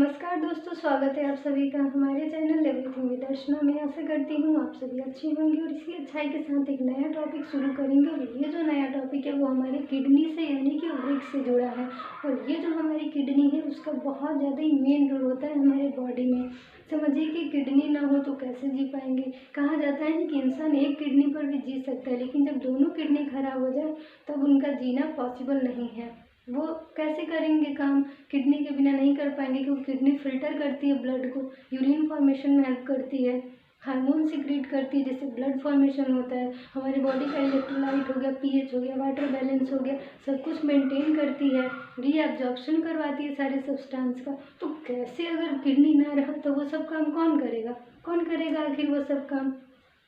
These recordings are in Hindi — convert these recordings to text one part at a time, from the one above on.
नमस्कार दोस्तों, स्वागत है आप सभी का हमारे चैनल एवरीथिंग विद दर्शना में। आशा करती हूँ आप सभी अच्छे होंगे और इसी अच्छाई के साथ एक नया टॉपिक शुरू करेंगे। और ये जो नया टॉपिक है वो हमारे किडनी से यानी कि वृक्क से जुड़ा है। और ये जो हमारी किडनी है उसका बहुत ज़्यादा ही मेन रोल होता है हमारे बॉडी में। समझिए कि किडनी ना हो तो कैसे जी पाएंगे। कहा जाता है कि इंसान एक किडनी पर भी जी सकता है, लेकिन जब दोनों किडनी खराब हो जाए तब उनका जीना पॉसिबल नहीं है। वो कैसे करेंगे काम, किडनी के बिना नहीं कर पाएंगे, क्योंकि किडनी फिल्टर करती है ब्लड को, यूरिन फॉर्मेशन में हेल्प करती है, हार्मोन सिक्रीट करती है जिससे ब्लड फॉर्मेशन होता है, हमारे बॉडी का इलेक्ट्रोलाइट हो गया, पीएच हो गया, वाटर बैलेंस हो गया, सब कुछ मेंटेन करती है, रीअब्जॉर्प्शन करवाती है सारे सब्सटेंस का। तो कैसे अगर किडनी ना रहा तो वो सब काम कौन करेगा, कौन करेगा आखिर वो सब काम।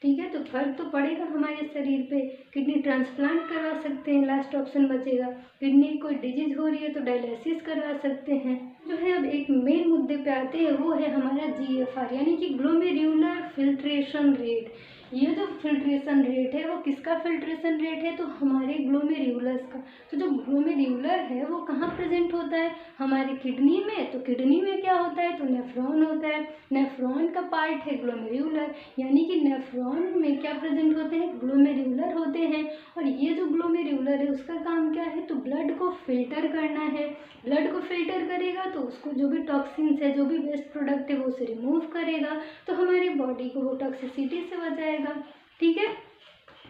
ठीक है, तो फर्क तो पड़ेगा हमारे शरीर पे। किडनी ट्रांसप्लांट करवा सकते हैं, लास्ट ऑप्शन बचेगा। किडनी कोई डिजीज हो रही है तो डायलिसिस करवा सकते हैं। जो है अब एक मेन मुद्दे पे आते हैं, वो है हमारा GFR यानी कि ग्लोमेरुलर फिल्ट्रेशन रेट। ये जो फिल्ट्रेशन रेट है वो किसका फिल्ट्रेशन रेट है, तो हमारे ग्लोमेरुलस का। तो जो ग्लोमेरुलर है वो कहाँ प्रेजेंट होता है, हमारे किडनी में। तो किडनी में क्या होता है, तो नेफ्रॉन होता है। नेफ्रॉन का पार्ट है ग्लोमेरुलर, यानी कि नेफ्रॉन में क्या प्रेजेंट होते हैं, ग्लोमेरुलर होते हैं। और ये जो ग्लोमेरुलर है उसका काम क्या है, तो ब्लड को फिल्टर करना है। ब्लड को फिल्टर करेगा तो उसको जो भी टॉक्सिन्स है, जो भी वेस्ट प्रोडक्ट है वो उसे रिमूव करेगा, तो हमारी बॉडी को वो टॉक्सिसिटी से बचाएगा। ठीक है,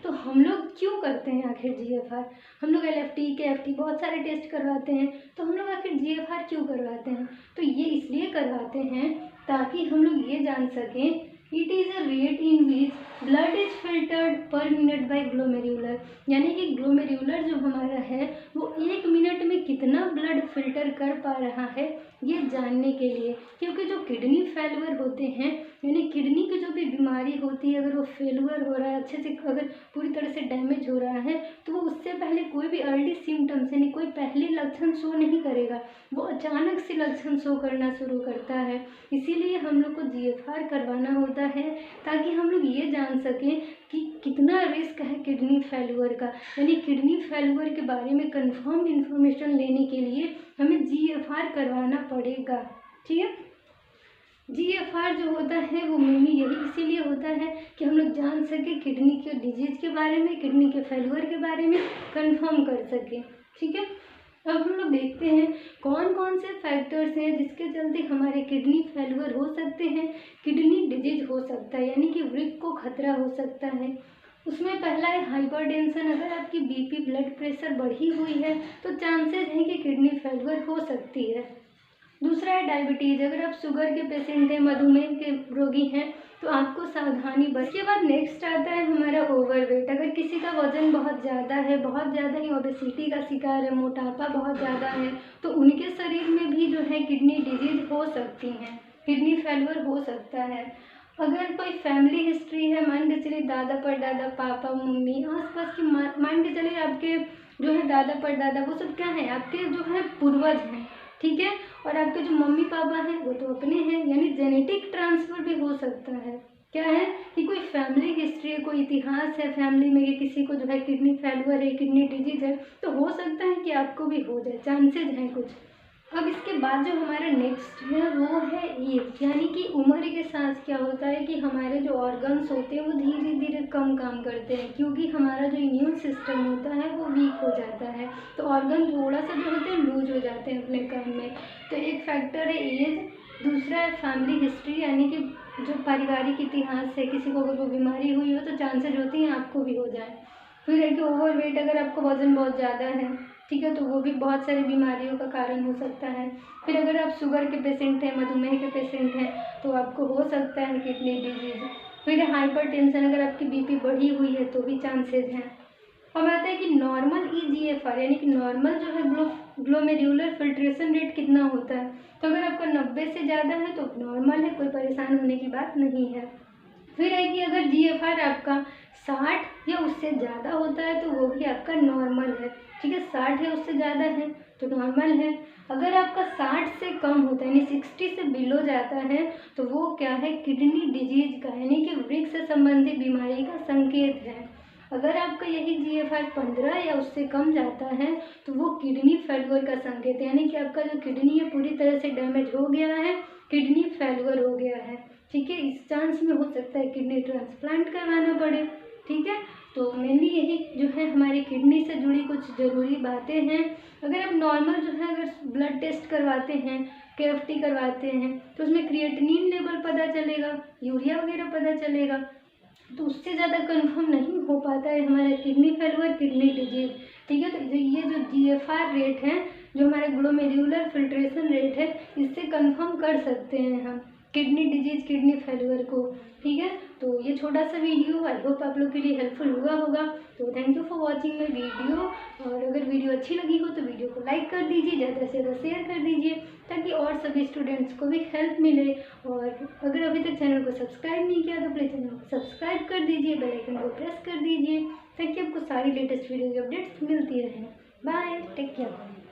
तो हम लोग क्यों करते हैं आखिर GFR। हम लोग LFT KFT बहुत सारे टेस्ट करवाते हैं, तो हम लोग आखिर GFR क्यों करवाते हैं, तो ये इसलिए करवाते हैं ताकि हम लोग ये जान सकें it is a rate in which blood is filtered per minute by glomerular. यानी कि ग्लोमेरुलर जो हमारा है वो 1 मिनट में कितना ब्लड फिल्टर कर पा रहा है ये जानने के लिए। क्योंकि जो किडनी फेलुअर होते हैं, यानी किडनी की जो भी बीमारी होती है, अगर वो फेलुअर हो रहा है, अच्छे से अगर पूरी तरह से डैमेज हो रहा है, तो वो उससे पहले कोई भी अर्ली सिम्टम्स यानी कोई पहले लक्षण शो नहीं करेगा, वो अचानक से लक्षण शो करना शुरू करता है। इसीलिए हम लोग को GFR करवाना होता है ताकि हम लोग ये जान सकें कि कितना रिस्क है किडनी फेलुअर का। यानी किडनी फेलुअर के बारे में कंफर्म इंफॉर्मेशन लेने के लिए हमें GFR करवाना पड़ेगा। ठीक है, GFR जो होता है वो मेनली यही इसीलिए होता है कि हम लोग जान सके किडनी के डिजीज के बारे में, किडनी के फेलुअर के बारे में कंफर्म कर सके। ठीक है, अब हम लोग देखते हैं कौन कौन से फैक्टर्स हैं जिसके चलते हमारे किडनी फेलुअर हो सकते हैं, किडनी डिजीज हो सकता है, यानी कि वृक्क को खतरा हो सकता है। उसमें पहला है हाइपरटेंशन। अगर आपकी BP ब्लड प्रेशर बढ़ी हुई है तो चांसेस हैं कि किडनी फेलुअर हो सकती है। दूसरा है डायबिटीज़। अगर आप शुगर के पेशेंट हैं, मधुमेह के रोगी हैं, तो आपको सावधानी बरतें। इसके बाद नेक्स्ट आता है हमारा ओवरवेट। अगर किसी का वजन बहुत ज़्यादा है, बहुत ज़्यादा ही ओबेसिटी का शिकार है, मोटापा बहुत ज़्यादा है, तो उनके शरीर में भी जो है किडनी डिजीज हो सकती हैं, किडनी फेलुअर हो सकता है। अगर कोई फैमिली हिस्ट्री है, मान के चलिए दादा परदादा, पापा मम्मी, आसपास की मान के चलिए आपके जो है दादा परदादा, वो सब क्या है, आपके जो है पूर्वज हैं। ठीक है, और आपके जो मम्मी पापा हैं वो तो अपने हैं, यानी जेनेटिक ट्रांसफ़र भी हो सकता है। क्या है कि कोई फैमिली हिस्ट्री है, कोई इतिहास है फैमिली में कि किसी को जो है किडनी फेलुअर है, किडनी डिजीज है, तो हो सकता है कि आपको भी हो जाए, चांसेज हैं कुछ। अब इसके बाद जो हमारा नेक्स्ट है वो है एज, यानी कि उम्र के साथ क्या होता है कि हमारे जो ऑर्गन्स होते हैं वो धीरे धीरे कम काम करते हैं, क्योंकि हमारा जो इम्यून सिस्टम होता है वो वीक हो जाता है, तो ऑर्गन थोड़ा सा जो होते हैं लूज हो जाते हैं अपने काम में। तो एक फैक्टर है एज, दूसरा है फैमिली हिस्ट्री, यानी कि जो पारिवारिक इतिहास है, किसी को अगर वो बीमारी हुई हो तो चांसेज होती हैं आपको भी हो जाए। फिर है कि ओवरवेट, अगर आपका वजन बहुत ज़्यादा है, ठीक है, तो वो भी बहुत सारी बीमारियों का कारण हो सकता है। फिर अगर आप शुगर के पेशेंट हैं, मधुमेह के पेशेंट हैं, तो आपको हो सकता है किडनी डिजीज। फिर हाइपरटेंशन, अगर आपकी BP बढ़ी हुई है तो भी चांसेज हैं। अब आता है कि नॉर्मल EGFR, यानी कि नॉर्मल जो है ग्लोमेरुलर फिल्ट्रेशन रेट कितना होता है। तो अगर आपका 90 से ज़्यादा है तो नॉर्मल है, कोई परेशान होने की बात नहीं है। फिर है कि अगर GFR आपका 60 या उससे ज़्यादा होता है तो वो भी आपका नॉर्मल है। ठीक है, 60 है उससे ज़्यादा है तो नॉर्मल है। अगर आपका 60 से कम होता है, यानी 60 से बिलो जाता है, तो वो क्या है, किडनी डिजीज का, यानी कि वृक्क से संबंधित बीमारी का संकेत है। अगर आपका यही GFR 15 या उससे कम जाता है तो वो किडनी फेल्योर का संकेत है, यानी कि आपका जो किडनी है पूरी तरह से डैमेज हो गया है, किडनी फेल्योर हो गया है। ठीक है, इस चांस में हो सकता है किडनी ट्रांसप्लांट करवाना पड़े। ठीक है, तो मेनली यही जो है हमारी किडनी से जुड़ी कुछ ज़रूरी बातें हैं। अगर आप नॉर्मल जो है अगर ब्लड टेस्ट करवाते हैं, KFT करवाते हैं, तो उसमें क्रिएटिनिन लेवल पता चलेगा, यूरिया वगैरह पता चलेगा, तो उससे ज़्यादा कंफर्म नहीं हो पाता है हमारा किडनी फेल्योर, किडनी डिजीज। ठीक है, तो ये जो GFR रेट है, जो हमारा ग्लोमेरुलर फिल्ट्रेशन रेट है, इससे कंफर्म कर सकते हैं हम किडनी डिजीज, किडनी फेल्योर को। ठीक है, तो ये छोटा सा वीडियो आई होप आप लोग के लिए हेल्पफुल हुआ होगा। तो thank you for watching my video, और अगर वीडियो अच्छी लगी हो तो वीडियो को लाइक कर दीजिए, ज़्यादा से ज़्यादा शेयर कर दीजिए ताकि और सभी स्टूडेंट्स को भी हेल्प मिले। और अगर अभी तक चैनल को सब्सक्राइब नहीं किया तो प्लीज़ चैनल को सब्सक्राइब कर दीजिए, बेल आइकन को प्रेस कर दीजिए ताकि आपको सारी लेटेस्ट वीडियो की अपडेट्स मिलती रहें। Bye, take care.